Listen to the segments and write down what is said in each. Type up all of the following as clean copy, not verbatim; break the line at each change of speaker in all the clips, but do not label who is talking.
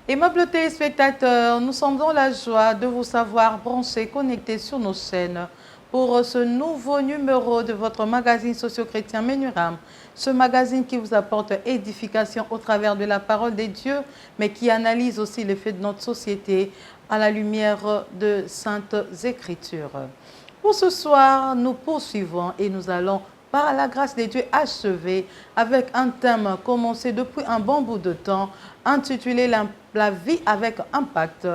Aimables téléspectateurs, nous sommes dans la joie de vous savoir branchés, connectés sur nos chaînes pour ce nouveau numéro de votre magazine socio-chrétien Menuram. Ce magazine qui vous apporte édification au travers de la parole des dieux, mais qui analyse aussi les faits de notre société à la lumière de Saintes Écritures. Pour ce soir, nous poursuivons et nous allons, par la grâce des dieux, achever avec un thème commencé depuis un bon bout de temps, intitulé la vie avec impact.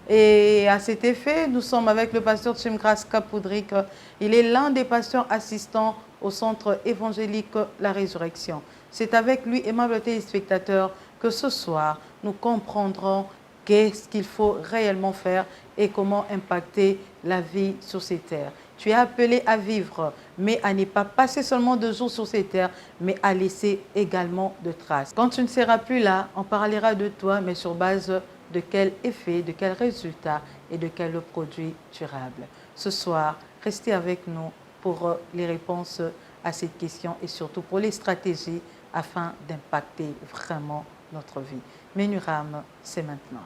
Et à cet effet, nous sommes avec le pasteur Chimkras Kapudrik. Il est l'un des pasteurs assistants au centre évangélique La Résurrection. C'est avec lui, aimables téléspectateurs, que ce soir, nous comprendrons qu'est-ce qu'il faut réellement faire et comment impacter la vie sur ces terres. Tu es appelé à vivre, mais à ne pas passer seulement 2 jours sur ces terres, mais à laisser également de traces. Quand tu ne seras plus là, on parlera de toi, mais sur base de quel effet, de quel résultat et de quel produit durable. Ce soir, restez avec nous pour les réponses à cette question et surtout pour les stratégies afin d'impacter vraiment notre vie. Menuram, c'est maintenant.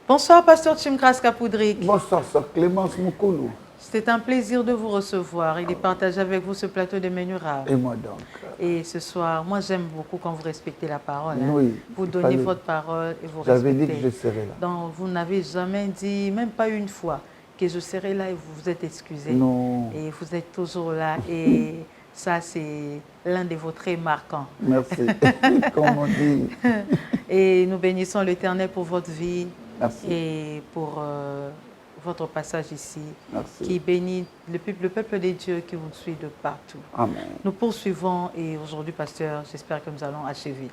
Bonsoir, pasteur Chimkras Kapudrik.
Bonsoir, sœur Clémence Moukoulou.
C'est un plaisir de vous recevoir et de partager avec vous ce plateau de Menuram.
Et moi donc.
Et ce soir, moi j'aime beaucoup quand vous respectez la parole. Hein.
Oui.
Vous donnez votre parole et vous respectez.
J'avais dit que je serais là.
Donc vous n'avez jamais dit, même pas une fois, que je serai là et vous vous êtes excusé.
Non.
Et vous êtes toujours là et ça c'est l'un de vos traits marquants.
Merci, comme on dit.
Et nous bénissons l'Éternel pour votre vie.
Merci.
Et pour votre passage ici,
Merci.
Qui bénit le peuple des dieux qui vous suit de partout.
Amen.
Nous poursuivons et aujourd'hui, pasteur, j'espère que nous allons achever.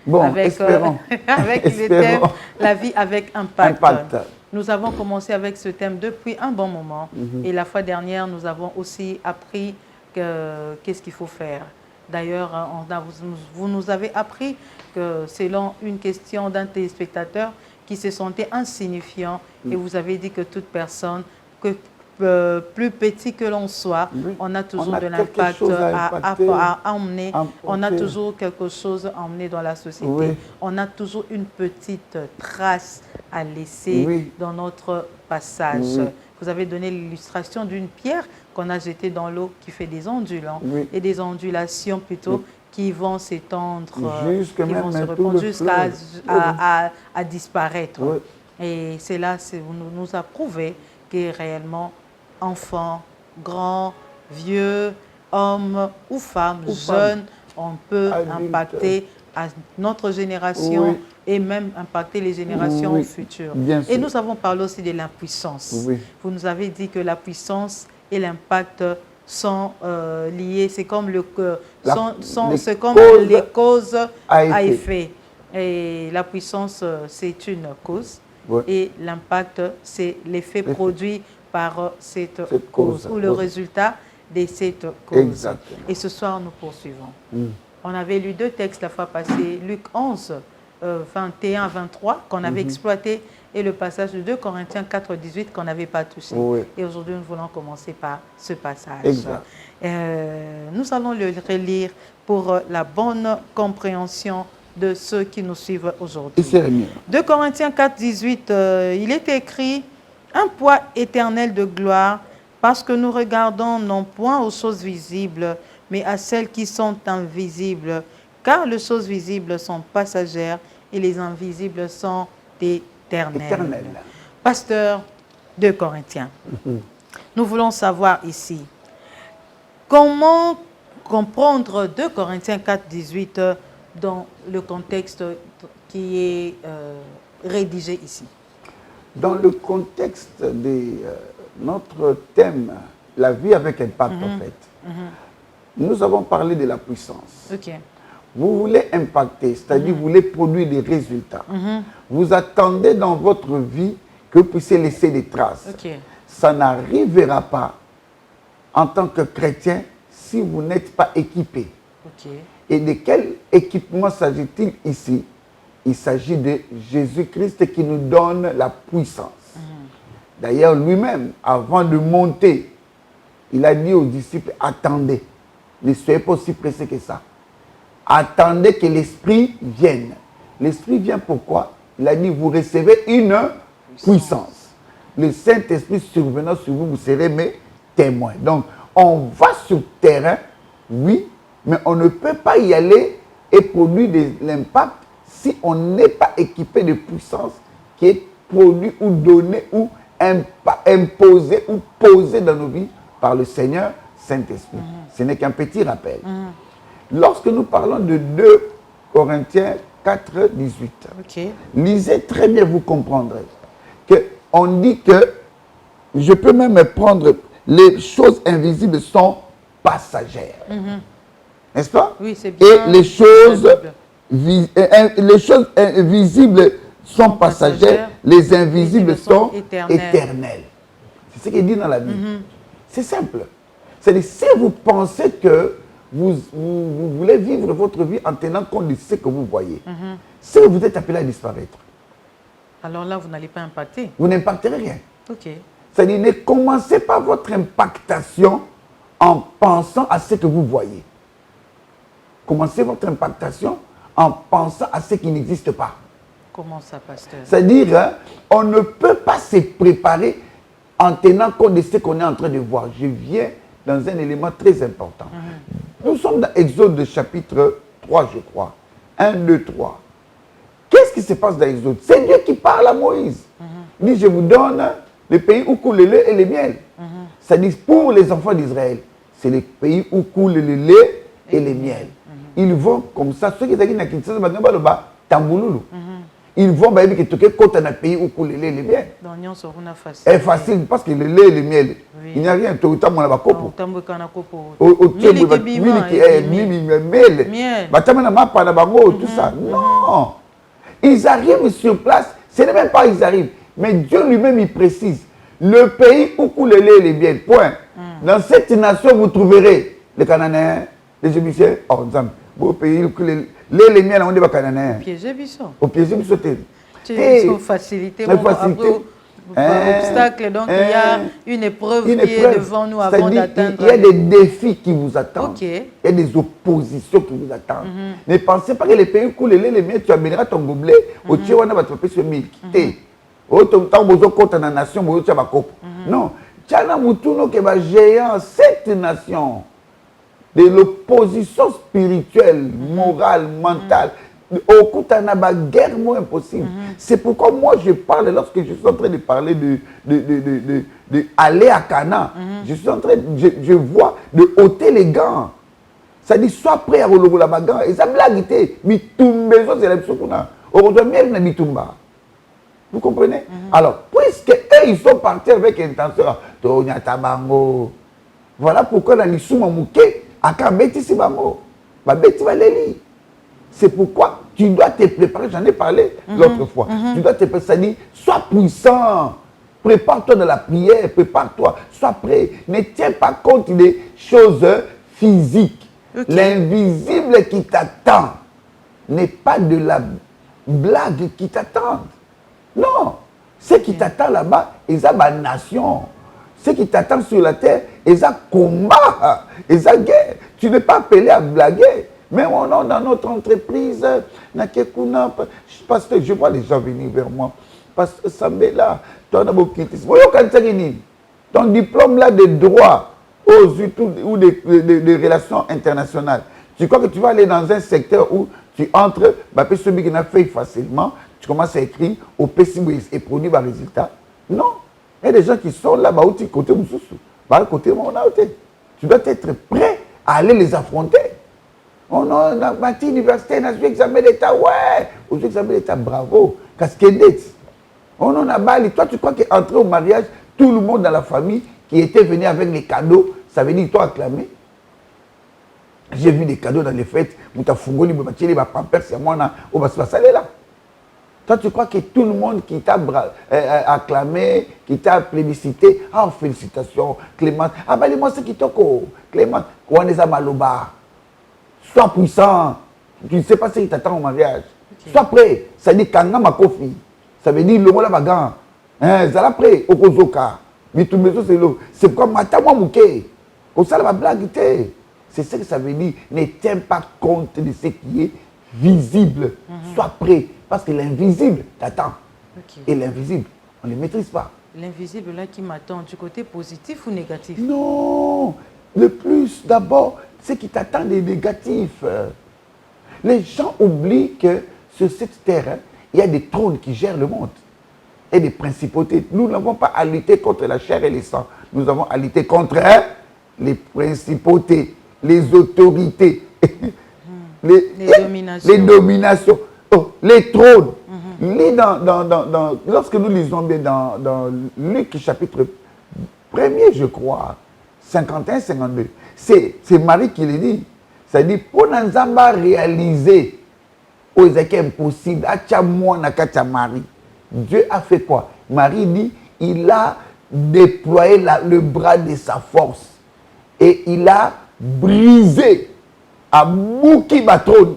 Bon,
avec,
espérons.
avec le thème « La vie avec impact ». Nous avons commencé avec ce thème depuis un bon moment. Et la fois dernière, nous avons aussi appris qu'est-ce qu'il faut faire. D'ailleurs, vous nous avez appris que selon une question d'un téléspectateur, qui se sentait insignifiant et vous avez dit que toute personne, plus petit que l'on soit, on a toujours de l'impact à emmener, on a toujours quelque chose à emmener dans la société, on a toujours une petite trace à laisser dans notre passage. Vous avez donné l'illustration d'une pierre qu'on a jetée dans l'eau qui fait des ondulants et des ondulations plutôt qui vont s'étendre, qui vont se répandre jusqu'à disparaître. Et c'est là, nous a prouvé que réellement, enfants, grands, vieux, hommes ou femmes, jeunes, on peut impacter à notre génération et même impacter les générations futures. Et nous avons parlé aussi de la puissance. Vous nous avez dit que la puissance et l'impact sont liés, c'est comme, les causes à effet. Et la puissance, c'est une cause. Et l'impact, c'est l'effet produit par cette cause ou le résultat de cette cause.
Exactement.
Et ce soir, nous poursuivons. On avait lu 2 textes la fois passée, Luc 11, 21-23, qu'on avait exploité, et le passage de 2 Corinthiens 4, 18 qu'on n'avait pas touché. Et aujourd'hui, nous voulons commencer par ce passage. Nous allons le relire pour la bonne compréhension de ceux qui nous suivent aujourd'hui. 2 Corinthiens 4, 18, il est écrit « Un poids éternel de gloire, parce que nous regardons non point aux choses visibles, mais à celles qui sont invisibles, Car les choses visibles sont passagères et les invisibles sont éternelles. Pasteur de Corinthiens, nous voulons savoir ici, comment comprendre 2 Corinthiens 4, 18 dans le contexte qui est rédigé ici?
Dans le contexte de notre thème, la vie avec impact en fait, nous avons parlé de la puissance.
Okay.
Vous voulez impacter, c'est-à-dire vous voulez produire des résultats. Vous attendez dans votre vie que vous puissiez laisser des traces.
Okay.
Ça n'arrivera pas en tant que chrétien si vous n'êtes pas équipé.
Okay.
Et de quel équipement s'agit-il ici? Il s'agit de Jésus-Christ qui nous donne la puissance. D'ailleurs, lui-même, avant de monter, il a dit aux disciples, attendez, ne soyez pas aussi pressés que ça. Attendez que l'Esprit vienne. L'Esprit vient pourquoi? Il a dit, vous recevez une puissance. Le Saint-Esprit survenant sur vous, vous serez mes témoins. Donc, on va sur le terrain, oui, mais on ne peut pas y aller et produire de l'impact si on n'est pas équipé de puissance qui est produite ou donnée ou imposée ou posée dans nos vies par le Seigneur Saint-Esprit. Ce n'est qu'un petit rappel. Lorsque nous parlons de 2 Corinthiens 4, 18,
Okay.
lisez très bien, vous comprendrez. On dit que, je peux même prendre, les choses invisibles sont passagères. N'est-ce pas?
Oui, c'est bien.
Et les choses visibles sont passagères, les invisibles sont éternelles. C'est ce qu'il dit dans la Bible. C'est simple. C'est-à-dire, si vous pensez que vous voulez vivre votre vie en tenant compte de ce que vous voyez, si vous êtes appelé à disparaître,
alors là, vous n'allez pas impacter.
vous n'impacterez rien.
Ok.
C'est-à-dire, ne commencez pas votre impactation en pensant à ce que vous voyez. Commencez votre impactation en pensant à ce qui n'existe pas.
Comment ça, pasteur?
C'est-à-dire, hein, on ne peut pas se préparer en tenant compte de ce qu'on est en train de voir. Je viens dans un élément très important. Nous sommes dans Exode chapitre 3, je crois. 1, 2, 3. Qu'est-ce qui se passe dans Exode? C'est Dieu qui parle à Moïse. Il dit, je vous donne le pays où coule le lait et le miel. Ça dit pour les enfants d'Israël, c'est le pays où coule le lait et le miel. Ils vont comme ça, ceux qui sont dans Kinshasa, ils vont dans un pays où coule le lait et le miel. C'est facile parce que le lait et le miel, il n'y a rien. Tout le temps, on a tout ça. Non. Ils arrivent sur place, ce n'est même pas ils arrivent, mais Dieu lui-même il précise. Le pays où coule le lait et le miel, point. Dans cette nation, vous trouverez les Cananéens, les Égyptiens, au pays où coule le lait et le miel, on dit les Cananéens. Au pied de Bissau.
C'est une facilité. Obstacle, donc il y a une épreuve qui est devant nous avant d'atteindre.
Il y a des défis qui vous attendent.
Okay.
Il y a des oppositions qui vous attendent. Ne pensez pas que les pays où les lait, les miel, tu amèneras ton gobelet au Tchiwana, tu vas te faire milk. Non. Tchana Moutuno qui va géant cette nation de l'opposition spirituelle, morale, mentale. Au coup, tu as une guerre moins impossible. C'est pourquoi moi je parle, lorsque je suis en train de parler de aller à Cana, je suis en train, je vois de ôter les gants. Ça dit, sois prêt à relever la bagarre. Et ça blague, mais tout le monde, c'est la chose qu'on a. Aujourd'hui, même les Mitumba. Vous comprenez? Alors, puisque eux, ils sont partis avec intention, Tonya Tabango. Voilà pourquoi dans l'Issouma Mouké, à Kabeti Sibango, Babeti Valéli. C'est pourquoi tu dois te préparer, j'en ai parlé l'autre fois. Tu dois te préparer, ça dit, sois puissant, prépare-toi de la prière, prépare-toi, sois prêt. Ne tiens pas compte des choses physiques. L'invisible qui t'attend n'est pas de la blague qui t'attend. Non, ce qui t'attend là-bas, ils ont ma nation. Ce qui t'attend sur la terre, ils ont combat, ils ont guerre. Tu n'es pas appelé à blaguer. Mais on a dans notre entreprise, parce que je vois les gens venir vers moi. Parce que ça me là, ton diplôme là de droit ou de relations internationales, Tu crois que tu vas aller dans un secteur où tu entres, celui qui n'a fait facilement, tu commences à écrire au PCB et produire un résultat. Non. Il y a des gens qui sont là, côté Moussoussou, côté Monaoté. Tu dois être prêt à aller les affronter. On a bâti l'université, on a joué l'examen d'État, ouais. On joue l'examen d'État, bravo. Casquedet. On en a bali. Toi, tu crois qu'entrer au mariage, tout le monde dans la famille qui était venu avec les cadeaux, ça veut dire toi acclamer. J'ai vu des cadeaux dans les fêtes, Moutafungoli, Bobacheli, Pampers, c'est moi, on va se passer là. Toi, tu crois que tout le monde qui t'a acclamé, qui t'a plébiscité, ah, félicitations, Clément. Ah, ben, moi, c'est qui t'a Clément, quoi, on maloba. Sois puissant. Tu ne sais pas ce qui t'attend au mariage. Okay. Sois prêt. Ça dit Kanga Makofi. Ça veut dire le mot la bagan. Zala prêt. Okozoka. Mais tout le monde, c'est pourquoi Matama Mouké. Comme ça, la blague était. C'est ce que ça veut dire. Ne tiens pas compte de ce qui est visible. Sois prêt. Parce que l'invisible t'attend. Okay. Et l'invisible, on ne le maîtrise pas.
L'invisible là qui m'attend, du côté positif ou négatif?
Non. Le plus d'abord, c'est qui t'attend des négatifs. Les gens oublient que sur cette terre, il y a des trônes qui gèrent le monde. Et des principautés. Nous n'avons pas à lutter contre la chair et les sangs. Nous avons à lutter contre les principautés, les autorités, les dominations, les trônes. Lorsque nous lisons bien dans Luc chapitre 1er, je crois, 51-52, c'est Marie qui le dit. Ça dit, pour Nzamba réaliser aux équipes impossibles, Marie. Dieu a fait quoi? Marie dit, il a déployé le bras de sa force et il a brisé à Mouki trône.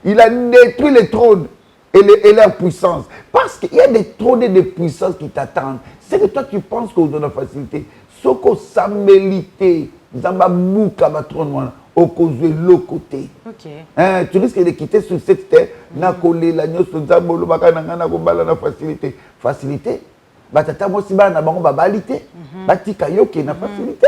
Il a détruit les trônes et leur puissance. Parce qu'il y a des trônes et des puissances qui t'attendent. C'est que toi tu penses qu'on donne la facilité. Soko samélité, Zamba Mouka trône, au cause de l'autre côté. Tu risques de quitter sur cette terre, na collé la nyos, Zambolo Bakana, na facilité. Facilité? Batata moi si ba na bango babalité. Batika yo qui na facilité.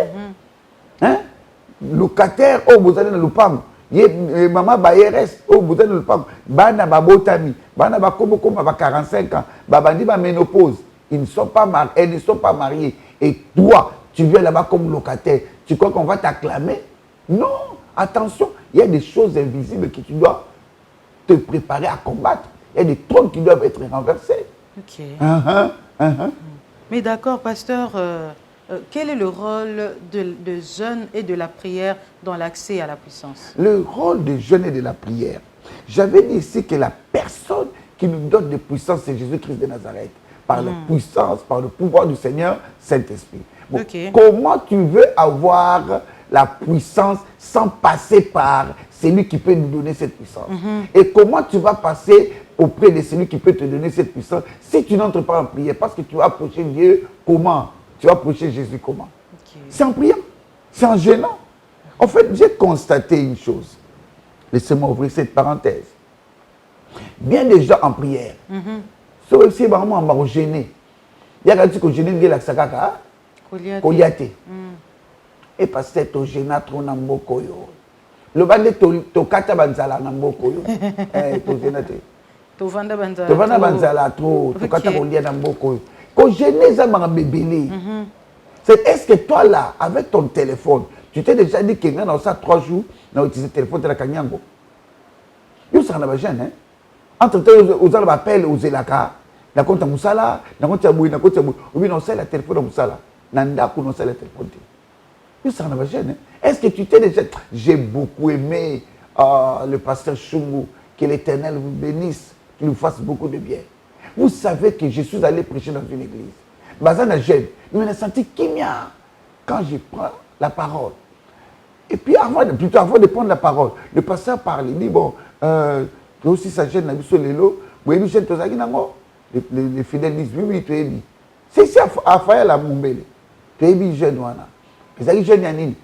Locataire, oh vous allez dans le pam. Maman Bayeres, oh vous allez dans le pam. Bana babotami, bana bakomo comme 45 ans, babandi ba ménopause. Ils ne sont pas mariés, elles ne sont pas mariées. Et toi, tu viens là-bas comme locataire. Tu crois qu'on va t'acclamer? Non. Attention, il y a des choses invisibles que tu dois te préparer à combattre. Il y a des trônes qui doivent être renversés.
Ok. Mais d'accord, pasteur, quel est le rôle de jeûne et de la prière dans l'accès à la puissance?
Le rôle de jeûne et de la prière. J'avais dit ici que la personne qui nous donne de puissance, c'est Jésus-Christ de Nazareth. Par la puissance, par le pouvoir du Seigneur, Saint-Esprit. Bon, comment tu veux avoir la puissance sans passer par celui qui peut nous donner cette puissance? Et comment tu vas passer auprès de celui qui peut te donner cette puissance si tu n'entres pas en prière? Parce que tu vas approcher Dieu comment? Tu vas approcher Jésus comment? C'est en priant, c'est en gênant. En fait, j'ai constaté une chose. Laissez-moi ouvrir cette parenthèse. Bien des gens en prière. So aussi vraiment en gêné. Il y a quelqu'un qui gêné la sakaka. Koliate. Et parce que tu gênes trop dans mboko yo. Le bande to kata banzala na mboko yo. To gêné te.
To vanda banzala.
To vanda banzala trop. To kata kolia na mboko yo. Ko gêné ça m'a bébélé. Est-ce que toi là avec ton téléphone, tu t'es déjà dit que dans ça 3 jours, on a utilisé le téléphone de la Kanyango. Yo ça n'a pas gêné hein. Entre-temps, vous allez m'appeler aux Zelaka, na compte à Moussala, na compte à Boui, na compte à Boui. Ou bien on sait la téléphone à Moussala. Nanda, on sait la téléphone. Ça n'a pas gêné. Est-ce que tu t'es déjà... J'ai beaucoup aimé le pasteur Chungu, que l'Éternel vous bénisse, qu'il vous fasse beaucoup de bien. Vous savez que je suis allé prêcher dans une église. Bazana jeune, mais on a senti kimia quand je prends la parole. Et puis avant de prendre la parole, le pasteur parle, il dit, bon... aussi ça gêne la vie sur les lots. Les fidèles disent oui, tu es dit. C'est ici à faire la Moumbele. Tu es dit jeune. Les amis jeunes Yanine,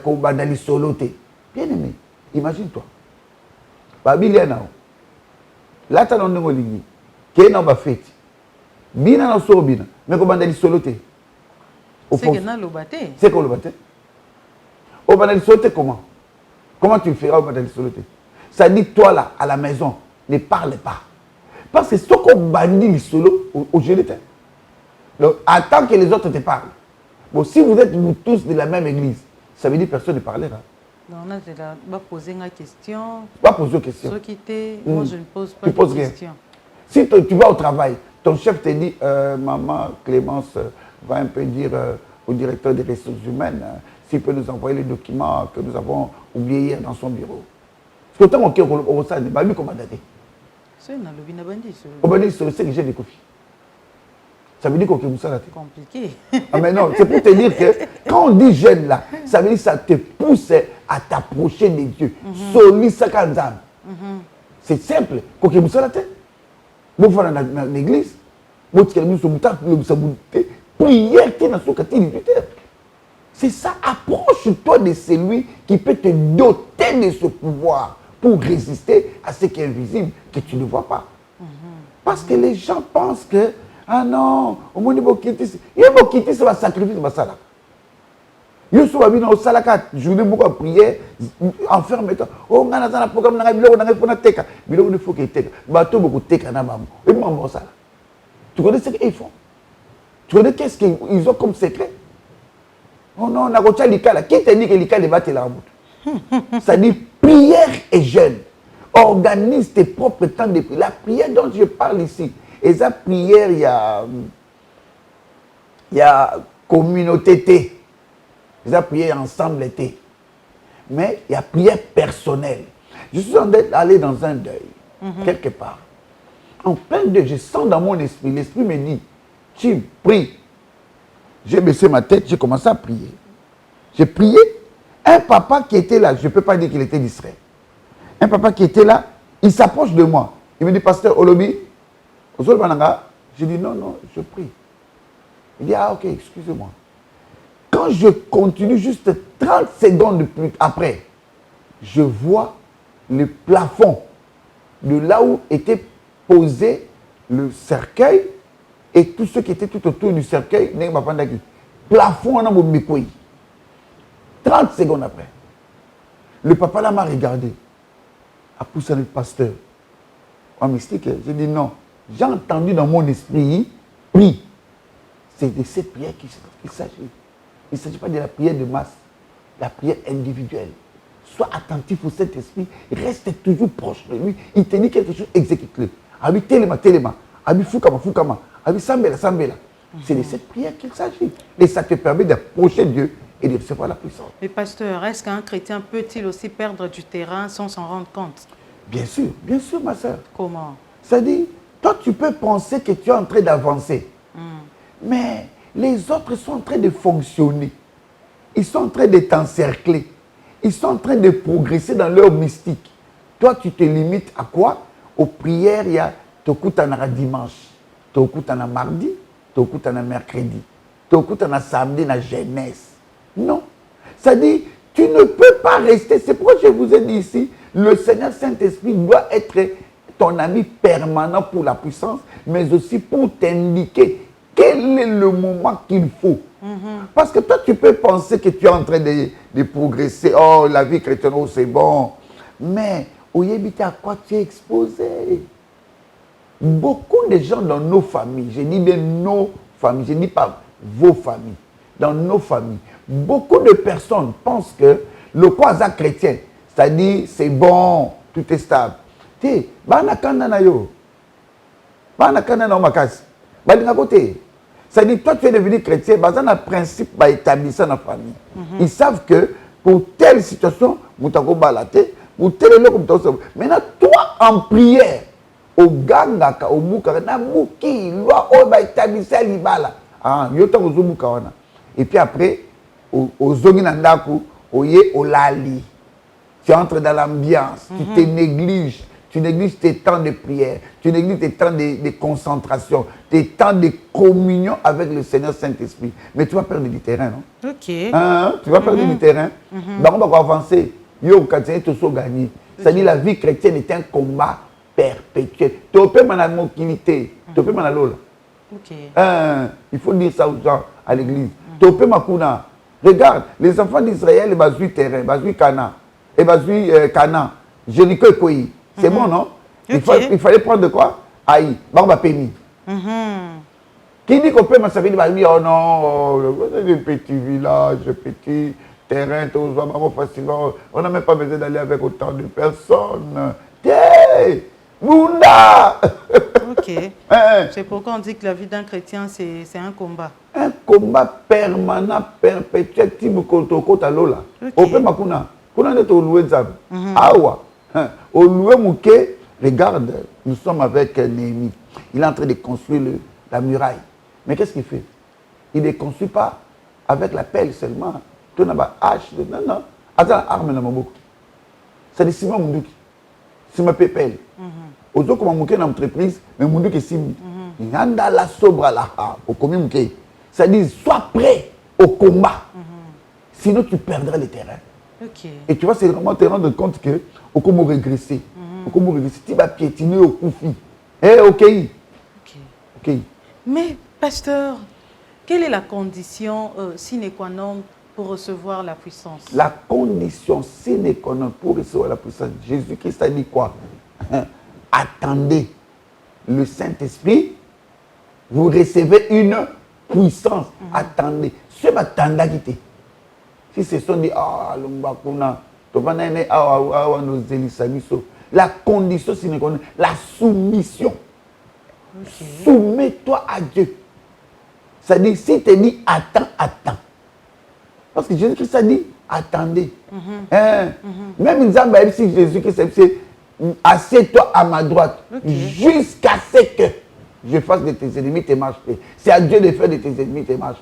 bandali soloté. Bien aimé, imagine-toi. Babili nao. Là tu as un nom ligi. Qui est dans ma fête. Bina na so bina. Mais ko bandali soloté.
C'est que na lobaté.
C'est que lobaté. Au bandali soloté comment? Comment tu le feras au matin de soloté? Ça dit, toi là, à la maison, ne parle pas. Parce que ce qu'on bandit le solo, au jeu d'état. Donc, attends que les autres te parlent. Bon, si vous êtes vous tous de la même église, ça veut dire que personne ne parlera.
Non, on va poser une question.
Va poser une question.
Ceux qui étaient, moi je ne pose pas
de
question.
Si tu vas au travail, ton chef te dit, maman Clémence va un peu dire au directeur des ressources humaines s'il peut nous envoyer les documents que nous avons oubliés hier dans son bureau. Parce que tant qu'on ça, il va lui commander.
C'est un lobby nabandi.
C'est que j'ai des copies. Ça veut dire qu'on est
compliqué.
Ah mais non, c'est pour te dire que quand on dit jeune là, ça veut dire que ça te pousse à t'approcher des dieux. Soli sakanzam. C'est simple. Quand on est la tête, vous faites dans l'église, vous êtes prière qui est dans son quartier. C'est ça, approche-toi de celui qui peut te doter de ce pouvoir pour résister à ce qui est invisible, que tu ne vois pas. Parce que les gens pensent que, ah non, au moins il faut quitter ça va sacrifice, ça là. Yo so ba bino salaka journée beaucoup prière enferme-toi. Oh ngana za na programme na biloko na pona teka. Biloko il faut que teka. Bato beaucoup teka na maman. Et maman ça là. Tu connais ce qu'ils font? Tu connais qu'est-ce qu'ils ont comme secret? Oh non, na kocha likala. Qui te dit que likala est battu la route? Ça dit prière et jeûne. Organise tes propres temps de prière. La prière dont je parle ici, et ça prière il y a communauté T. Ils ont prié ensemble l'été. Mais il y a prière personnelle. Je suis en train d'aller dans un deuil, quelque part. En plein deuil, je sens dans mon esprit, l'esprit me dit, tu pries. J'ai baissé ma tête, j'ai commencé à prier. J'ai prié. Un papa qui était là, je ne peux pas dire qu'il était distrait. Un papa qui était là, il s'approche de moi. Il me dit, pasteur Olobi, je dis, non, non, je prie. Il dit, ah ok, excusez-moi. Quand je continue juste 30 secondes plus après, je vois le plafond de là où était posé le cercueil et tout ce qui était tout autour du cercueil. Plafond, on a mon 30 secondes après. Le papa là m'a regardé. A poussé le pasteur. On m'explique. J'ai dit non. J'ai entendu dans mon esprit, prie. C'est de cette prière qu'il s'agit. Il ne s'agit pas de la prière de masse, la prière individuelle. Sois attentif au Saint-Esprit, reste toujours proche de lui. Il te dit quelque chose, exécute-le. Abi téléma, abi foukama, abi sambela. C'est de cette prière qu'il s'agit. Et ça te permet d'approcher Dieu et de recevoir la puissance.
Mais pasteur, est-ce qu'un chrétien peut-il aussi perdre du terrain sans s'en rendre compte?
Bien sûr, ma soeur.
Comment?
C'est-à-dire, toi tu peux penser que tu es en train d'avancer. Mais les autres sont en train de fonctionner. Ils sont en train de t'encercler. Ils sont en train de progresser dans leur mystique. Toi, tu te limites à quoi? Aux prières, il y a Tokutana dimanche, Tokutana mardi, Tokutana mercredi, Tokutana samedi, la jeunesse. Non. Ça dit, tu ne peux pas rester. C'est pourquoi je vous ai dit ici, le Seigneur Saint-Esprit doit être ton ami permanent pour la puissance, mais aussi pour t'indiquer quel est le moment qu'il faut. Parce que toi, tu peux penser que tu es en train de progresser. Oh, la vie chrétienne, oh, c'est bon. Mais, au Yébité, à quoi tu es exposé? Beaucoup de gens dans nos familles, je dis bien nos familles, je ne dis pas vos familles, dans nos familles, beaucoup de personnes pensent que le croisat chrétien, c'est-à-dire c'est bon, tout est stable. Tu sais, c'est-à-dire, toi, tu es devenu chrétien, basé sur le principe établi dans la famille. Ils savent que pour telle situation, pour telle situation, maintenant, toi, en prière, au gangaka, au moukara, na mouki, loi, au établi ça, libala. Ah, yota au zoumoukawana. Et puis après, au zonginandaku, au ye, au lali. Tu entres dans l'ambiance, tu te négliges. Tu négliges tes temps de prière, tu négliges tes temps de concentration, tes temps de communion avec le Seigneur Saint-Esprit. Mais tu vas perdre du terrain, non?
Ok.
Hein? Tu vas perdre du terrain. Donc on va avancer. Yo, continuer de se gagner. C'est-à-dire la vie chrétienne est un combat perpétuel. Tu peux m'en mobilité, tu peux m'en lola.
Ok.
Il faut dire ça aux gens à l'église. Tu peux m'en kuna. Regarde, les enfants d'Israël, ils ont terrain, ils ont Cana. et Bazui Cana, Jéricho et Koyi. C'est bon, non? Il fallait prendre de quoi? Aïe, Barba Péni. Qui dit qu'on peut m'assurer, il va dire, oh non, des petits villages, petits terrains, tout ça, facilement. On n'a même pas besoin d'aller avec autant de personnes. Tiens, Bunda!
Ok. C'est pourquoi on dit que la vie d'un chrétien, c'est un combat.
Un combat permanent, perpétuel, Timokotoko Talola. Au peut makuna. Kuna n'est au loué Zab. Awa. Au loué Mouké, regarde, nous sommes avec Néhémie. Il est en train de construire la muraille. Mais qu'est-ce qu'il fait? Il ne construit pas avec la pelle seulement. Tu n'as pas hache. Non, non. Attends, arme dans mon bouc. C'est des Simon Moundouki. Simon Pépel. Autant comme Mouké dans l'entreprise, mais Moundouki est Simon. Il y a la sobre là. Au commun Mouké. Ça dit, sois prêt au combat. Sinon, tu perdras le terrain.
Okay.
Et tu vois, c'est vraiment te rendre compte que au comment régresser. Au comment régresser. Tu vas piétiner au Koufi. Eh, ok. Ok.
Mais, pasteur, quelle est la condition sine qua non pour recevoir la puissance? La condition sine qua non pour recevoir la puissance, Jésus-Christ a dit quoi? Attendez le Saint-Esprit, vous recevez une puissance. Attendez. Ce matin, si ce sont dit, la condition sine qua non, la soumission. Soumets-toi à Dieu. Ça dit, si tu dis attends, attends. Parce que Jésus-Christ a dit, attendez. Même si Jésus-Christ a dit, assieds-toi à ma droite, jusqu'à ce que je fasse de tes ennemis tes marches. C'est à Dieu de faire de tes ennemis tes marches.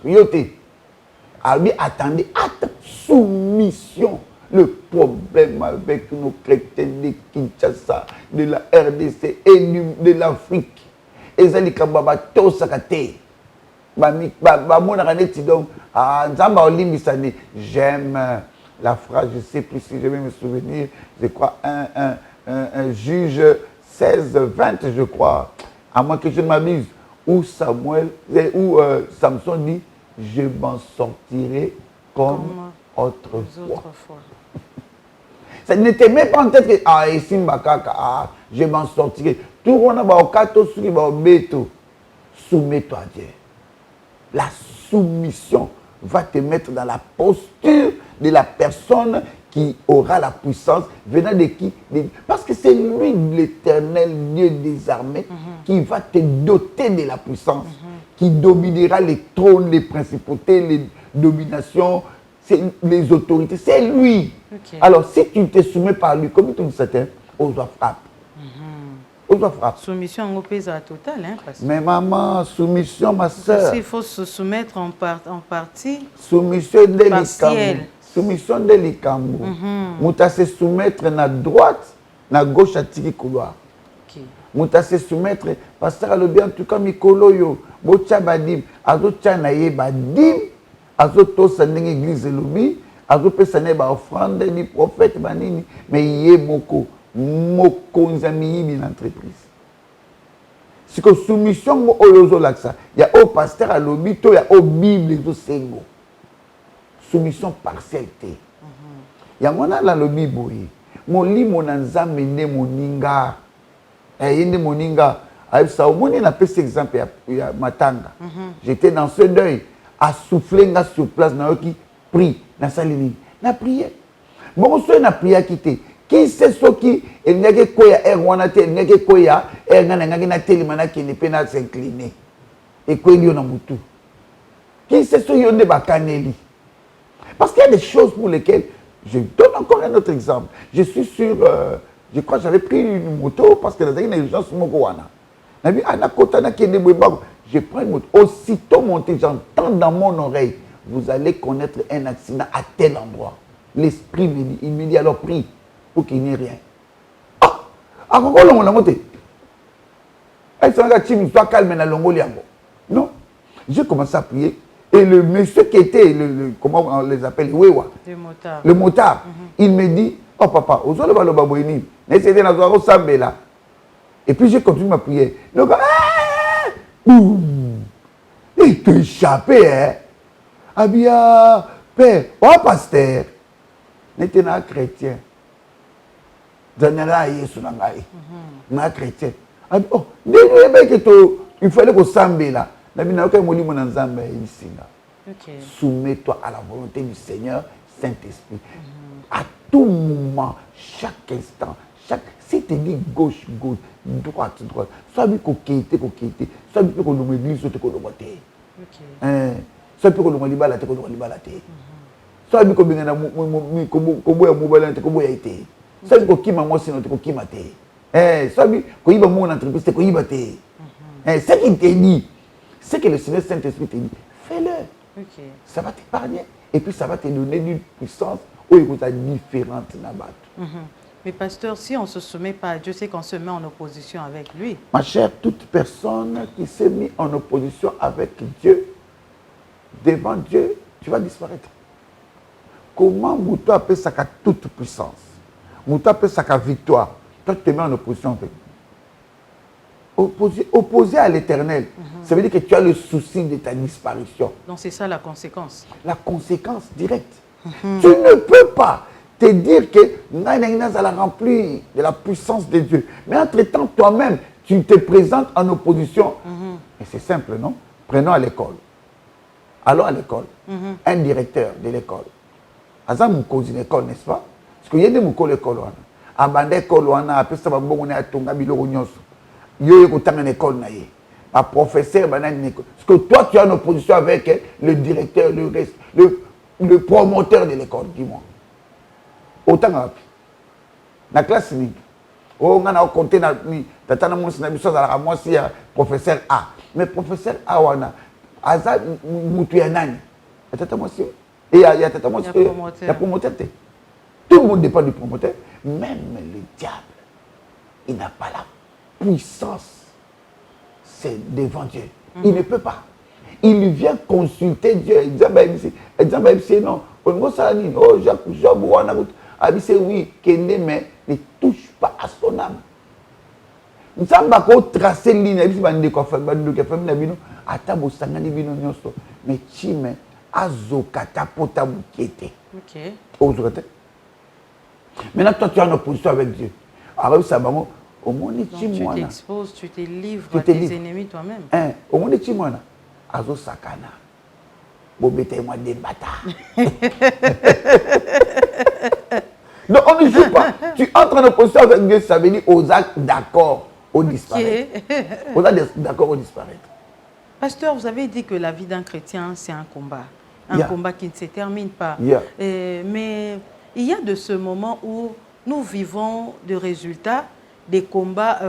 Alors, attendez, attends, soumission. Le problème avec nos chrétiens de Kinshasa, de la RDC et de l'Afrique, j'aime la phrase, je ne sais plus si je vais me souvenir, je crois un juge 16, 20, je crois, à moins que je ne m'abuse, où Samson dit, je m'en sortirai comme autrefois. Ça n'était même pas en tête que je m'en sortirai. Tout le monde soumets-toi à Dieu. La soumission va te mettre dans la posture de la personne qui aura la puissance venant de qui? Parce que c'est lui, l'Éternel Dieu des armées, qui va te doter de la puissance, qui dominera les trônes, les principautés, les dominations, les autorités. C'est lui. Alors, si tu te soumets par lui, comme tu le sais, on doit frapper. Soumission en pèse total, hein? Mais maman, soumission, ma soeur. Il faut se soumettre en partie. Soumission de l'Ikambo. Soumission de l'Ikambo. Mouta se soumettre na droite, na gauche à tiki couloir. Mouta se soumettre, pasteur alobi en tout cas mikolo yo, bocha badim, azo tchana ye badim, azo to sandeng église lobi, azo pe sané ba offrande ni prophète banini, mais ye moko. Mokonzami une entreprise. C'est que soumission au laksa. Il y a au pasteur à l'obito, il y a au Bible de Sengo. Soumission partialité. Il y a mon la lobi boy. Mon li mon anzame ne moninga. Yende moninga. Avec ça au monde on a pris cet exemple il y a matanga. J'étais dans ce deuil à souffler nga sur place na qui prie na salini. Na prière. Bon so na prière quitter. Qui sait ce qui est n'est quoi erwanate n'est quoi ergananga telimana qui n'est pas s'incliner et quoi il y a mutu. Qui sait ce yonde bakaneli. Parce qu'il y a des choses pour lesquelles je donne encore un autre exemple. Je suis sur je crois que j'avais pris une moto parce que les gens sont mokowana. Je prends une moto. Aussitôt monté, j'entends dans mon oreille, vous allez connaître un accident à tel endroit. L'esprit me dit, il me dit alors prie. Pour qu'il n'y ait rien. Ah! À quoi on a monté? Sois calme dans l'ongoliango. Non. J'ai commencé à prier. Et le monsieur qui était, comment on les appelle, le motard, il me dit, oh papa, et puis j'ai continué ma prière. Le gars, boum! Il t'a échappé, hein? Ah bien, père, oh pasteur, n'était pas chrétien.
Zanera Yesu na ngai. Na chrétien. Oh, il fallait que Sambé là. Soumets-toi à la volonté du Seigneur, Saint-Esprit. À tout moment, chaque instant, si tu dis gauche, gauche, droite, droite, soit bien coquette, soit bien qu'on nous église, soit qu'on nous mette. Soit bien qu'on nous libale, soit qu'on nous libale. Soit bien qu'on nous libale, soit qu'on été. Soit bien qu'on kima moi, sinon qu'on kima te. Soit bien qu'on y va mon entreprise, qu'on y va te. Ce qu'il te dit, c'est que le Seigneur Saint-Esprit te dit, fais-le. Ça va t'épargner. Et puis ça va te donner une puissance où il y a différentes nabates.
Mais pasteur, si on ne se soumet pas à Dieu, c'est qu'on se met en opposition avec lui.
Ma chère, toute personne qui s'est mise en opposition avec Dieu, devant Dieu, tu vas disparaître. Comment Moutou appelle ça qu'à toute puissance? Moutou appelle ça qu'à victoire. Toi, tu te mets en opposition avec lui. Opposé à l'éternel, ça veut dire que tu as le souci de ta disparition.
Donc c'est ça la conséquence.
La conséquence directe. Tu ne peux pas te dire que Naïna va la remplir de la puissance de Dieu. Mais entre-temps, toi-même, tu te présentes en opposition. Et c'est simple, non? Prenons à l'école. Allons à l'école. Un directeur de l'école. Azam Moukozi l'école, n'est-ce pas? Parce qu'il y a des Moukozi l'école. Abandé l'école, après ça va bon, on est à Tonga, Bilo, yo ko tanga l'école na ye ba professeur banane parce que toi tu es en opposition avec le directeur le promoteur de l'école, dis-moi autant rapi na classe ni o ngana o compter na ni tata na monsi na biso za la monsi ya professeur A, mais professeur A wana aza mutu ya nani tata monsi et ya tata monsi ya promoteur. Tout le monde dépend du promoteur, même le diable il n'a pas la puissance, c'est devant Dieu. Il ne peut pas. Il vient consulter Dieu. Exemple, non. Oh, Job, oui, mais ne touche pas à son âme. Nous sommes tracer ligne. Mais chime, azokata pota mukete. Maintenant, toi, tu es en opposition avec Dieu. Alors, ça va.
Donc, tu t'exposes, tu te livres à tes ennemis toi-même.
Au monde de Chimona, Azo Sakana, Bobete moi des bâtards. Donc on ne joue pas. Tu entres en opposition avec Dieu, ça veut dire aux actes d'accord, au disparaître. Aux actes d'accord, au disparaître.
Pasteur, vous avez dit que la vie d'un chrétien, c'est un combat. Un combat qui ne se termine pas. Mais il y a de ce moment où nous vivons de résultats des combats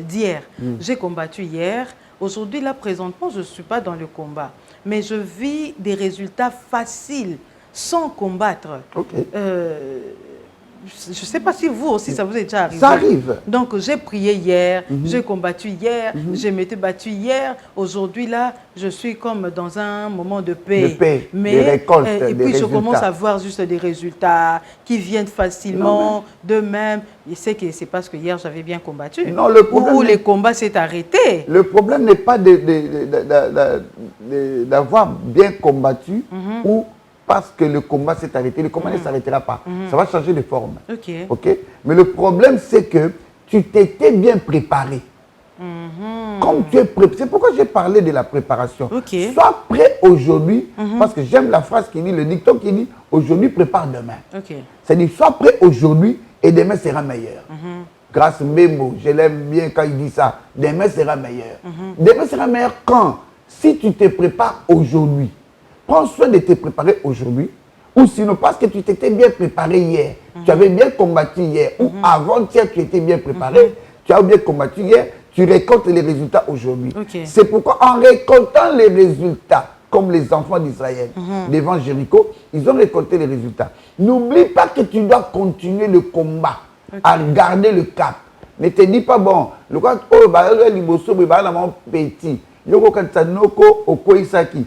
d'hier. J'ai combattu hier. Aujourd'hui, là, présentement, je ne suis pas dans le combat. Mais je vis des résultats faciles, sans combattre. Je ne sais pas si vous aussi, ça vous est déjà arrivé.
Ça arrive.
Donc, j'ai prié hier, j'ai combattu hier, je m'étais battu hier. Aujourd'hui, là, je suis comme dans un moment de paix.
De paix,
mais,
des récoltes,
et puis, je commence à voir juste des résultats qui viennent facilement, de même. Je sais que c'est parce que hier, j'avais bien combattu.
Non, le problème
ou les combats s'est arrêté.
Le problème n'est pas d'avoir bien combattu ou parce que le combat s'est arrêté. Le combat ne s'arrêtera pas. Ça va changer de forme. Mais le problème, c'est que tu t'étais bien préparé. Comme tu es préparé. C'est pourquoi j'ai parlé de la préparation. Sois prêt aujourd'hui, parce que j'aime la phrase qui dit, le dicton qui dit, aujourd'hui prépare demain. C'est-à-dire, sois prêt aujourd'hui et demain sera meilleur. Grâce Memo, je l'aime bien quand il dit ça. Demain sera meilleur. Demain sera meilleur quand? Si tu te prépares aujourd'hui. Prends soin de te préparer aujourd'hui, ou sinon parce que tu t'étais bien préparé hier, tu avais bien combattu hier, ou avant-hier tu étais bien préparé, tu as bien combattu hier, tu récoltes les résultats aujourd'hui. C'est pourquoi en récoltant les résultats, comme les enfants d'Israël, devant Jéricho, ils ont récolté les résultats. N'oublie pas que tu dois continuer le combat, à garder le cap. Ne te dis pas, bon, le cas, oh, petit, yoko katsanoko okoisaki.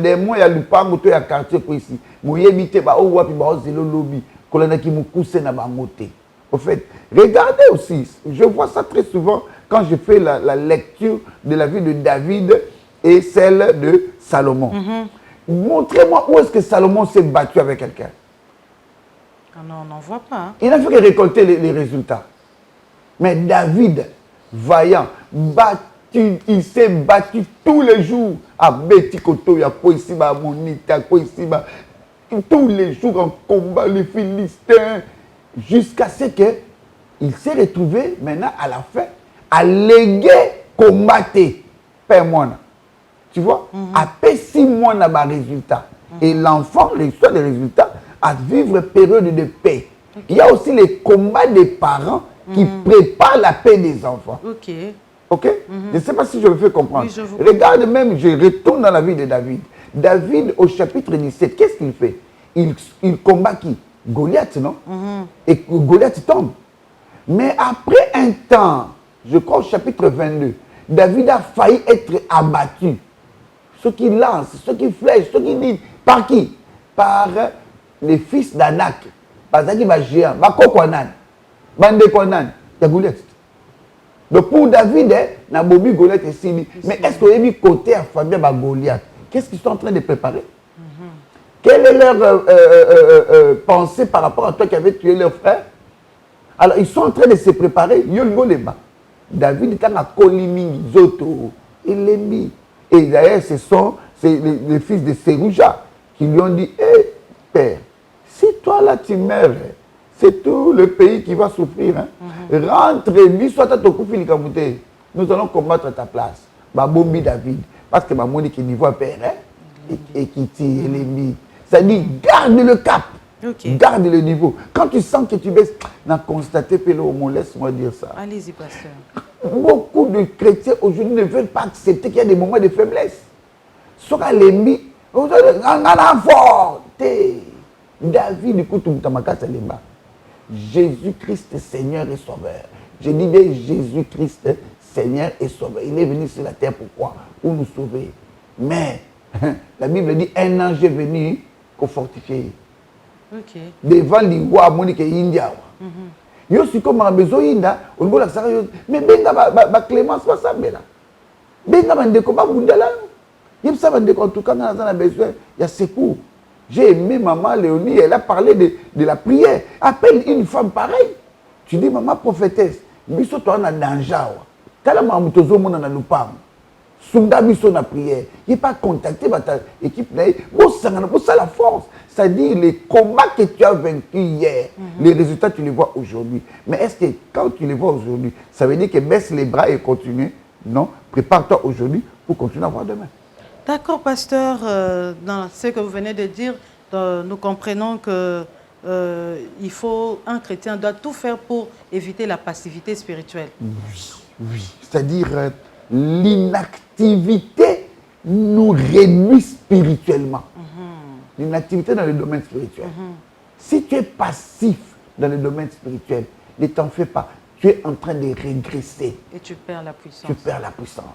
Des mois, il y a le pango, il y a le quartier ici. Au fait, regardez aussi, je vois ça très souvent quand je fais la lecture de la vie de David et celle de Salomon. Montrez-moi où est-ce que Salomon s'est battu avec quelqu'un.
Ah non, on n'en voit pas. Hein.
Il n'a fait que récolter les résultats. Mais David, vaillant, battu, il s'est battu tous les jours à Betikoto, à Koisiba, à Monita, à Koisiba, tous les jours en combat, les Philistins, jusqu'à ce qu'il s'est retrouvé maintenant à la fin à léguer combattre Père Moine. Tu vois, après 6 mois, on a un résultat. Et l'enfant reçoit les résultats à vivre période de paix. Okay. Il y a aussi les combats des parents qui préparent la paix des enfants. Ok. Ok? Je ne sais pas si je me fais comprendre. Oui, regarde même, je retourne dans la vie de David. David, au chapitre 17, qu'est-ce qu'il fait? Il combat qui? Goliath, non? Et Goliath tombe. Mais après un temps, je crois au chapitre 22, David a failli être abattu. Ceux qui lancent, ceux qui flèchent, ceux qui disent, par qui? Par les fils d'Anak. Par ça qui va géant, Bakokwanan, Bandekwanan, il y a Goliath. Donc pour David, na bobi Goliath et Sili. Mais est-ce qu'il y a mis côté à famille à Goliath? Qu'est-ce qu'ils sont en train de préparer? Quelle est leur pensée par rapport à toi qui avait tué leur frère? Alors ils sont en train de se préparer. David est en Kolimi, Zoto, il l'a mis. Et d'ailleurs, ce sont les fils de Sérouja qui lui ont dit, hé, père, si toi là tu meurs, c'est tout le pays qui va souffrir. Hein. Rentre, nous allons combattre à ta place. Bombi David. Parce que Mamoni qui n'y voit père hein, et qui tire l'ennemi. Ça dit, garde le cap. Okay. Garde le niveau. Quand tu sens que tu baisses, n'a constaté, laisse-moi dire ça.
Allez-y, pasteur.
Beaucoup de chrétiens aujourd'hui ne veulent pas accepter qu'il y a des moments de faiblesse. Soit l'ennemi, on a fort. David, écoute, Jésus-Christ, Seigneur et Sauveur. Je dis bien Jésus-Christ, Seigneur et Sauveur. Il est venu sur la terre, pourquoi? Pour nous sauver. Mais, la Bible dit, un ange est venu pour fortifier. Okay. Devant l'Iwa, Monique et India. Yo suis comme un besoin Inda, on voit la sérieux. Mais benga ba Clémence pas ça là. Benga ba ndeko ba bundala. Yem ça ba ndeko en tout cas dans a besoin, il y a secours. J'ai aimé maman Léonie, elle a parlé de la prière. Appelle une femme pareille. Tu dis maman prophétesse, biso toi na danger. Tala maman tozo mona na lupam. Sunda biso na prière. Il pas contacté ta équipe là. Bon ça la force. C'est-à-dire les combats que tu as vaincus hier, les résultats tu les vois aujourd'hui. Mais est-ce que quand tu les vois aujourd'hui, ça veut dire que baisse les bras et continue? Non, prépare-toi aujourd'hui pour continuer à voir demain.
D'accord, pasteur. Dans ce que vous venez de dire, nous comprenons que un chrétien doit tout faire pour éviter la passivité spirituelle.
Oui. C'est-à-dire l'inactivité nous réduit spirituellement. L'inactivité dans le domaine spirituel. Si tu es passif dans le domaine spirituel, ne t'en fais pas. Tu es en train de régresser.
Et tu perds la puissance.
Tu perds la puissance.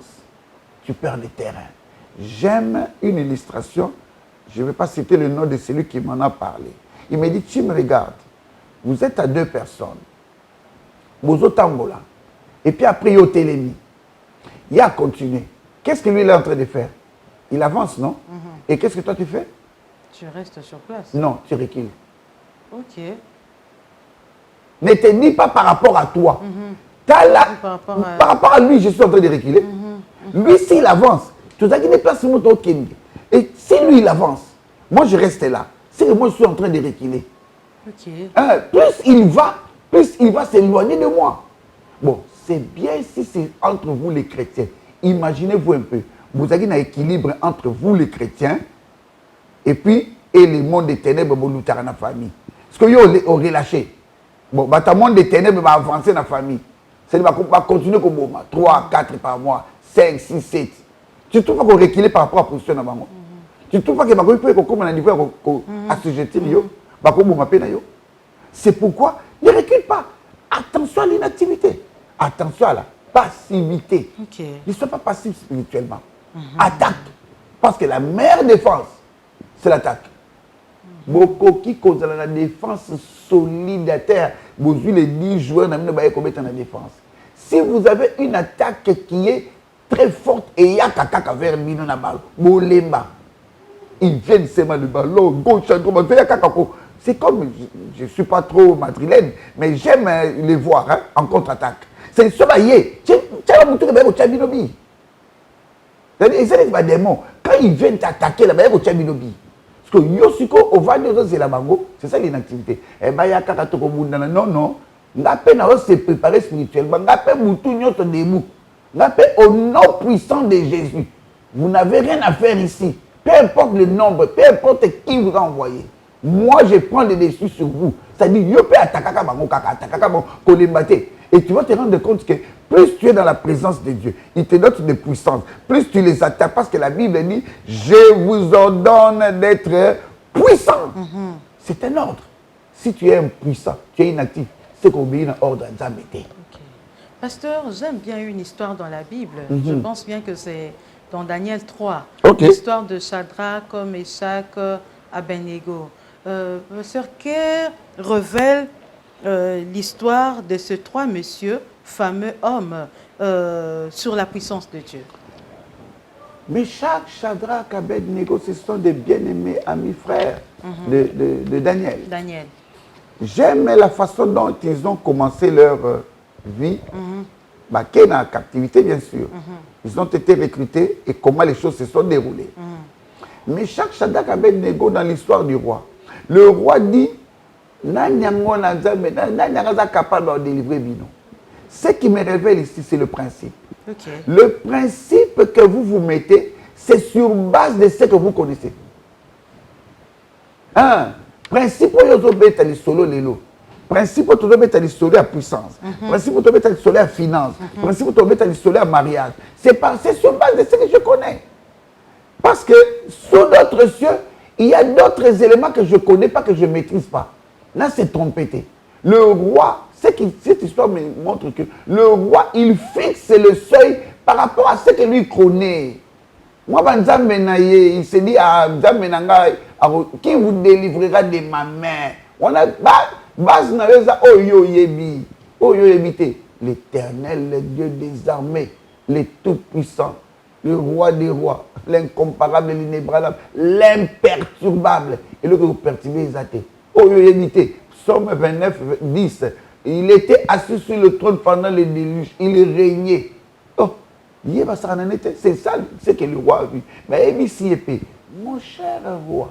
Tu perds le terrain. J'aime une illustration. Je ne vais pas citer le nom de celui qui m'en a parlé. Il m'a dit, tu me regardes. Vous êtes à 2 personnes. Vous êtes Angola. Et puis après, il y a Télémi. Il a continué. Qu'est-ce que lui il est en train de faire? Il avance, non? Et qu'est-ce que toi tu fais?
Tu restes sur place.
Non, tu recules.
Ok.
Ne te dis pas par rapport à toi. Par rapport à lui, je suis en train de reculer. Lui, s'il avance, tout ça qui n'est pas sur mon token. Et si lui, il avance, moi, je reste là. C'est que moi, je suis en train de reculer.
Okay.
Plus il va s'éloigner de moi. Bon, c'est bien si c'est entre vous les chrétiens. Imaginez-vous un peu. Vous avez un équilibre entre vous les chrétiens et puis le monde des ténèbres pour nous dans la famille. Parce que vous avez relâché. Bon, le monde des ténèbres va avancer dans la famille. Ça va continuer comme 3, 4 par mois, 5, 6, 7. Tu ne trouves pas qu'on reculer par rapport à la position de maman. Tu ne trouves pas que vous pouvez comme un niveau assujettir. C'est pourquoi ne recule pas. Attention à l'inactivité. Attention à la passivité. Okay. Ne sois pas passif spirituellement. Attaque. Parce que la meilleure défense, c'est l'attaque. Beaucoup qui cause la défense solide à terre. Vous avez les 10 joueurs dans la défense. Si vous avez une attaque qui est très forte et il y a quelqu'un vers Mino Nabal, Bolemba, ils viennent seulement le ballon, gauche, droite, C'est comme, je ne suis pas trop madrilène, mais j'aime les voir hein, en contre-attaque. C'est ce baillé. C'est-à-dire, c'est des mots. Quand ils viennent t'attaquer, là-bas, au Tchabinobi. Parce que Yosiko, au Vanyo, c'est la bango, c'est ça l'inactivité. Et bien, il y a Kakatoko Bundana. Non, non. Ngapé n'a pas se préparer spirituellement. Ngapé Moutou Nyoto Debout. Ngapé au nom puissant de Jésus. Vous n'avez rien à faire ici. Peu importe le nombre, peu importe qui vous a envoyé. Moi, je prends le dessus sur vous. C'est-à-dire, yo peut attaquer bango kaka, attaquer bango kolembaté. Et tu vas te rendre compte que plus tu es dans la présence de Dieu, il te donne de puissance. Plus tu les attaques, parce que la Bible dit, je vous ordonne d'être puissant. C'est un ordre. Si tu es impuissant, tu es inactif, c'est qu'on obéit à l'ordre de Nzambe.
Pasteur, j'aime bien une histoire dans la Bible. Je pense bien que c'est dans Daniel 3. L'histoire de Shadrach, Meshach, Abednego. Pasteur, Kerr révèle l'histoire de ces trois messieurs, fameux hommes, sur la puissance de Dieu.
Meshach, Shadrach, Abednego, ce sont des bien-aimés amis frères de Daniel. J'aime la façon dont ils ont commencé leur vie, qui est en captivité bien sûr. Ils ont été recrutés et comment les choses se sont déroulées. Meshach, Shadrach, Abednego dans l'histoire du roi. Le roi dit, capable de délivrer Bino. Ce qui me révèle ici, c'est le principe. Le principe que vous vous mettez, c'est sur base de ce que vous connaissez. Principe où solo lelo. Principe où solo à puissance. Principe où solo à finance. Principe où solo à mariage. C'est sur base de ce que je connais. Parce que sous d'autres cieux, il y a d'autres éléments que je ne connais pas, que je ne maîtrise pas. Là, c'est trompé. Le roi, cette histoire me montre que le roi, il fixe le seuil par rapport à ce que lui connaît. Moi, il se dit à qui vous délivrera de ma main. On a base l'Éternel, le Dieu des armées, le Tout-Puissant, le roi des rois, l'incomparable, l'inébranlable, l'imperturbable. Et le que vous perturbez les athées. Psaume 29, 10. Il était assis sur le trône pendant le déluge. Il régnait. C'est ça ce que le roi a vu. Mais mon cher roi,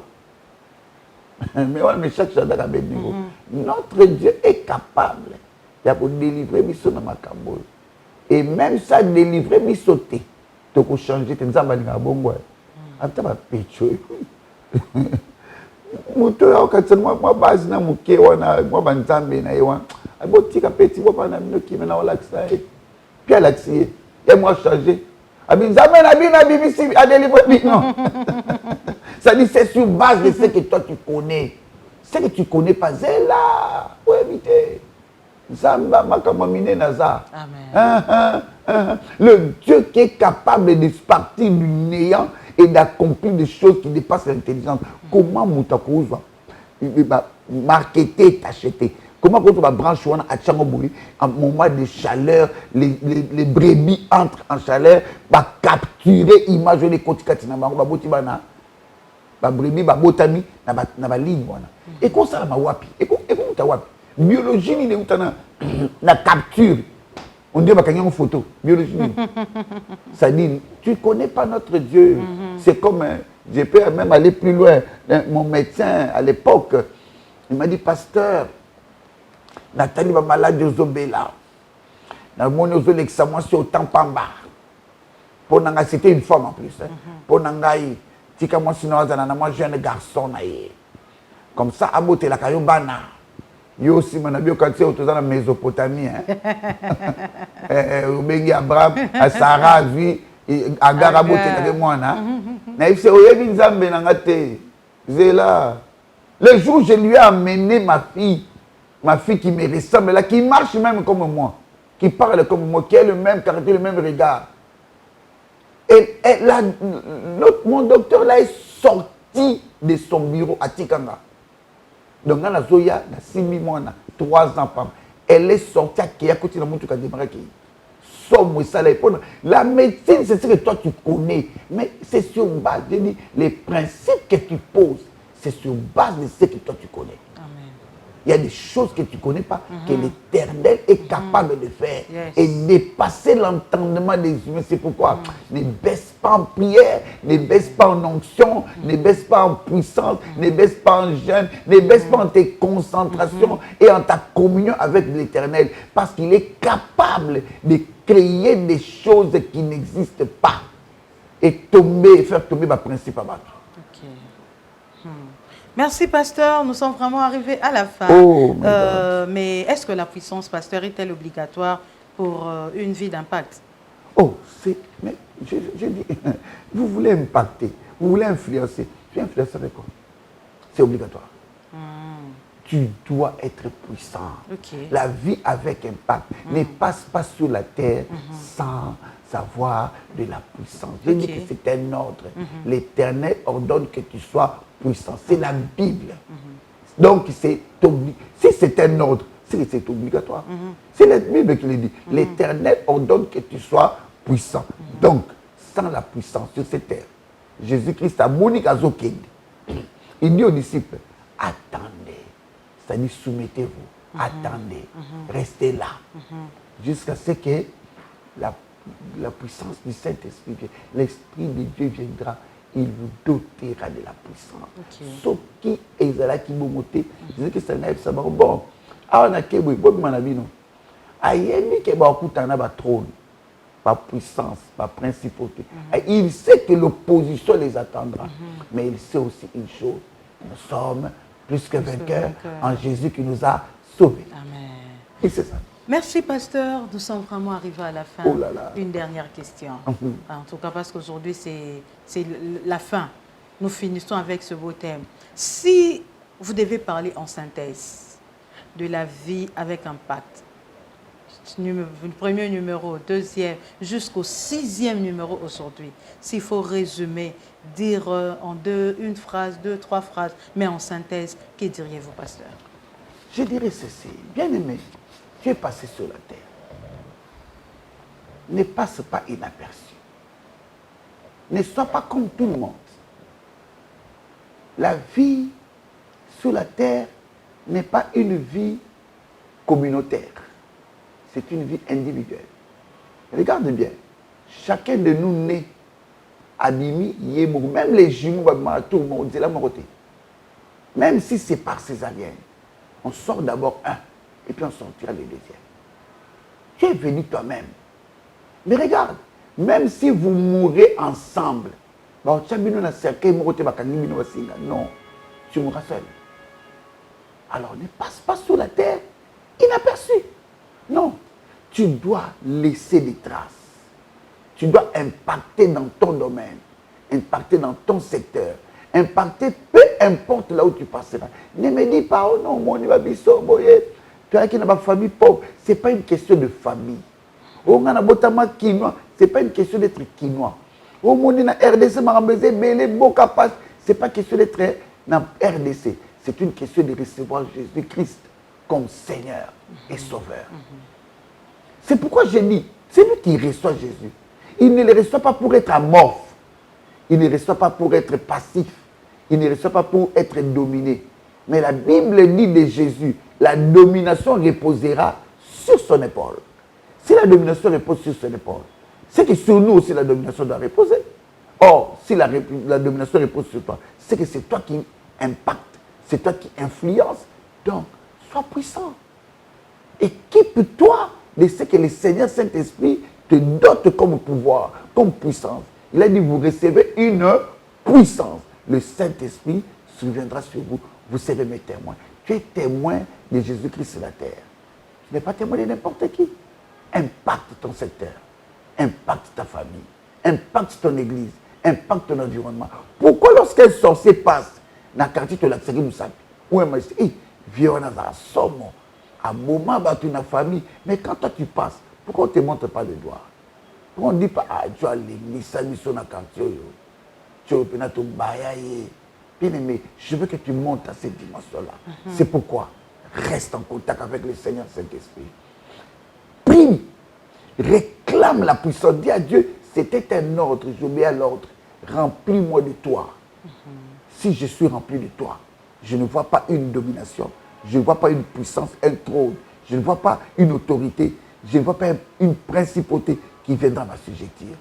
notre Dieu est capable de délivrer Misso dans ma cambo. Et même ça, délivrer Misso, tu peux changer tes âmes à bongo. Après, tu vas pécher. Muto ya wakati mwa base na muke wana mwa banzambe na yewa abotika peti bo pana minoki mena wala kisae puis la xier et moi changer abinzambe na bina bibisi a délivrer bino. Ça dit c'est sur base de ce que toi tu connais. Ce que tu connais pas c'est là pour éviter Zamba makamamine naza. Amen. Le Dieu qui est capable de partir du néant et d'accomplir des choses qui dépassent l'intelligence. Comment Moutakouz va marketer, t'acheter? Comment tu vas brancher à Tchangoboui, en moment de chaleur, les brebis entrent en chaleur, va capturer l'image de Kotikati, va botibana, va brebis, va botami, va ligne. Et comment ça va wapi? Et comment tu wapi? Biologie, ni na capture. On dit qu'il y a une photo, biologie. Ça dit, tu ne connais pas notre Dieu. C'est comme, je peux même aller plus loin. Mon médecin, à l'époque, il m'a dit, pasteur, Nathalie va malade de Zobela. L'examen, c'est au temps pamba. C'était une femme en plus. Pour Nangaï, moi, je suis un garçon. Comme ça, à beauté, la Kayobana. Yo aussi, mon ami, quand tu es dans la Mésopotamie, Bengi Abraham, à Sarah, vie, à Garabo, tu es avec moi, naïf, c'est Oyebi Nzambe Nangate. Zéla. Le jour où je lui ai amené ma fille qui me ressemble, là, qui marche même comme moi, qui parle comme moi, qui a le même caractère, le même regard. Et là, mon docteur là est sorti de son bureau à Tikanga. Donc, dans la Zoya, dans 6 mois, 3 ans, elle est sortie à Kéa, côté de la montre qui a démarré. La médecine, c'est ce que toi tu connais. Mais c'est sur base, je dis, les principes que tu poses, c'est sur base de ce que toi tu connais. Il y a des choses que tu ne connais pas, que l'Éternel est capable de faire
Yes.
et dépasser l'entendement des humains. C'est pourquoi ne baisse pas en prière, ne baisse pas en onction, ne baisse pas en puissance, ne baisse pas en jeûne, ne baisse pas en tes concentrations et en ta communion avec l'Éternel, parce qu'il est capable de créer des choses qui n'existent pas et faire tomber ma principe à battre.
Ok. Merci, pasteur. Nous sommes vraiment arrivés à la fin.
Oh, my God.
Mais est-ce que la puissance, pasteur, est-elle obligatoire pour une vie d'impact?
Oh, c'est... Mais je dis, vous voulez impacter, vous voulez influencer. Tu influences avec quoi? C'est obligatoire. Tu dois être puissant.
Ok.
La vie avec impact ne passe pas sur la terre sans savoir de la puissance. Je dis que c'est un ordre. L'Éternel ordonne que tu sois puissant. C'est la Bible. Donc, si c'est un ordre, c'est obligatoire. C'est la Bible qui le dit. L'Éternel ordonne que tu sois puissant. Donc, sans la puissance sur cette terre, Jésus-Christ a Monique Azokende. Il dit aux disciples, attendez. C'est-à-dire, soumettez-vous, attendez, restez là, jusqu'à ce que la puissance du Saint-Esprit, l'Esprit de Dieu viendra, il vous dotera de la puissance. Sauf qui est là qui m'a monté, je dis que ça n'a pas bon. Ah, on a que bon, mon ami, non. Aïe, qui va écouter un trône, par puissance, par principauté. Il sait que l'opposition les attendra, mais il sait aussi une chose, nous sommes plus que vainqueurs en Jésus qui nous a sauvés.
Amen.
Et c'est ça.
Merci, pasteur. Nous sommes vraiment arrivés à la fin.
Oh là là.
Une dernière question. En tout cas, parce qu'aujourd'hui, c'est la fin. Nous finissons avec ce beau thème. Si vous devez parler en synthèse de la vie avec impact, le premier numéro, deuxième, jusqu'au 6e numéro aujourd'hui, s'il faut résumer, dire en une phrase, 2, 3 phrases, mais en synthèse, que diriez-vous, pasteur?
Je dirais ceci. Bien-aimé, tu es passé sur la terre. Ne passe pas inaperçu. Ne sois pas comme tout le monde. La vie sur la terre n'est pas une vie communautaire. C'est une vie individuelle. Regarde bien. Chacun de nous naît Abimi, Yémou, même les jumeaux, tout le monde, c'est la moralité. Même si c'est par césarienne, on sort d'abord un, et puis on sortira le deuxième. Tu es venu toi-même. Mais regarde, même si vous mourrez ensemble, non, tu mourras seul. Alors ne passe pas sur la terre inaperçu. Non, tu dois laisser des traces. Tu dois impacter dans ton domaine, impacter dans ton secteur, impacter peu importe là où tu passeras. Ne me dis pas, oh non, mon Ibabiso, tu as qui n'a pas famille pauvre. Ce n'est pas une question de famille. Oh, on a botama quinoa. Ce n'est pas une question d'être quinoa. Oh, mon na RDC, marambézé, belé, boka passe. Ce n'est pas question d'être dans RDC. C'est une question de recevoir Jésus-Christ comme Seigneur et Sauveur. C'est pourquoi je dis, c'est lui qui reçoit Jésus. Il ne le reçoit pas pour être amorphe. Il ne reçoit pas pour être passif. Il ne reçoit pas pour être dominé. Mais la Bible dit de Jésus, la domination reposera sur son épaule. Si la domination repose sur son épaule, c'est que sur nous aussi la domination doit reposer. Or, si la domination repose sur toi, c'est que c'est toi qui impacte, c'est toi qui influence. Donc, sois puissant. Équipe-toi de ce que le Seigneur Saint-Esprit te dote comme pouvoir, comme puissance. Il a dit, vous recevez une puissance. Le Saint-Esprit surviendra sur vous. Vous serez mes témoins. Tu es témoin de Jésus-Christ sur la terre. Tu n'es pas témoin de n'importe qui. Impacte ton secteur. Impacte ta famille. Impacte ton église. Impacte ton environnement. Pourquoi lorsqu'un sorcier passe dans le quartier de la série Moussapi, où un magicien, violence à somme, à un moment, tu as une famille. Mais quand toi tu passes, pourquoi on ne te montre pas le doigt? Pourquoi on ne dit pas, ah, tu as l'église, ça mission dans le quartier, tu as ton bayaye. Bien aimé, je veux que tu montes à cette dimension-là. C'est pourquoi reste en contact avec le Seigneur Saint-Esprit. Prie, réclame la puissance. Dis à Dieu, c'était un ordre, j'obéis à l'ordre. Remplis-moi de toi. Si je suis rempli de toi, je ne vois pas une domination, Je ne vois pas une puissance, un trône. Je ne vois pas une autorité. Je ne vois pas une principauté qui viendra m'assujettir.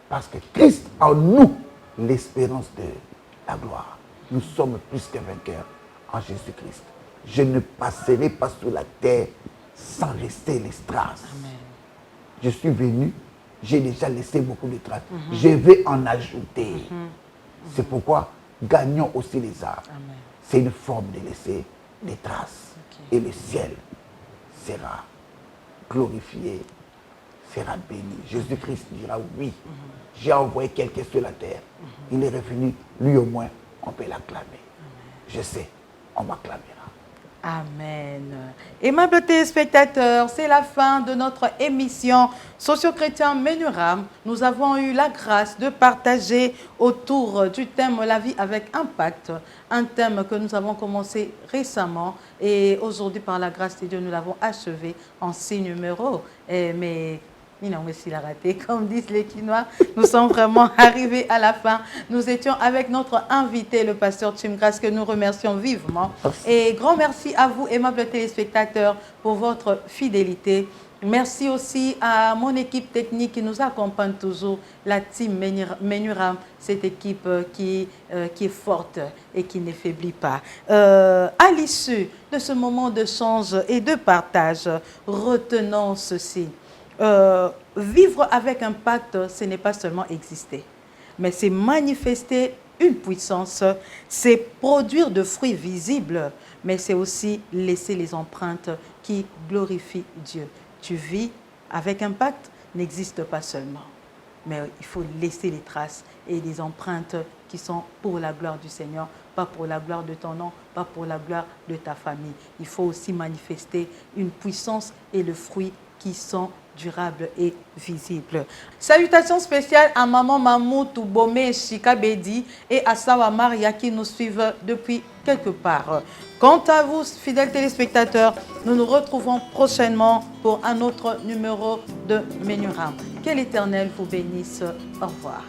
Parce que Christ en nous, l'espérance de la gloire. Nous sommes plus que vainqueurs en Jésus-Christ. Je ne passerai pas sur la terre sans laisser les traces. Amen. Je suis venu, j'ai déjà laissé beaucoup de traces. Je vais en ajouter. C'est pourquoi gagnons aussi les arts. C'est une forme de laisser des traces. Et le ciel sera glorifié, sera béni. Jésus-Christ dira oui. J'ai envoyé quelqu'un sur la terre. Il est revenu, lui au moins, on peut l'acclamer. Je sais, on m'acclamera.
Amen. Aimables téléspectateurs, c'est la fin de notre émission Socio-Chrétien Menuram. Nous avons eu la grâce de partager autour du thème La vie avec impact, un thème que nous avons commencé récemment et aujourd'hui, par la grâce de Dieu, nous l'avons achevé en 6 numéros. Mais s'il a raté, comme disent les Quinois, nous sommes vraiment arrivés à la fin. Nous étions avec notre invité, le pasteur Chimgrass, que nous remercions vivement. Et grand merci à vous, aimables téléspectateurs, pour votre fidélité. Merci aussi à mon équipe technique qui nous accompagne toujours, la team Menuram, cette équipe qui est forte et qui ne faiblit pas. À l'issue de ce moment de change et de partage, retenons ceci. Vivre avec impact, ce n'est pas seulement exister, mais c'est manifester une puissance, c'est produire de fruits visibles, mais c'est aussi laisser les empreintes qui glorifient Dieu. Tu vis avec impact n'existe pas seulement, mais il faut laisser les traces et les empreintes qui sont pour la gloire du Seigneur, pas pour la gloire de ton nom, pas pour la gloire de ta famille. Il faut aussi manifester une puissance et le fruit qui sont durables et visibles. Salutations spéciales à Maman Mamou Toubomé Chikabedi et à Sawa Maria qui nous suivent depuis quelque part. Quant à vous, fidèles téléspectateurs, nous nous retrouvons prochainement pour un autre numéro de Menuram. Que l'Éternel vous bénisse. Au revoir.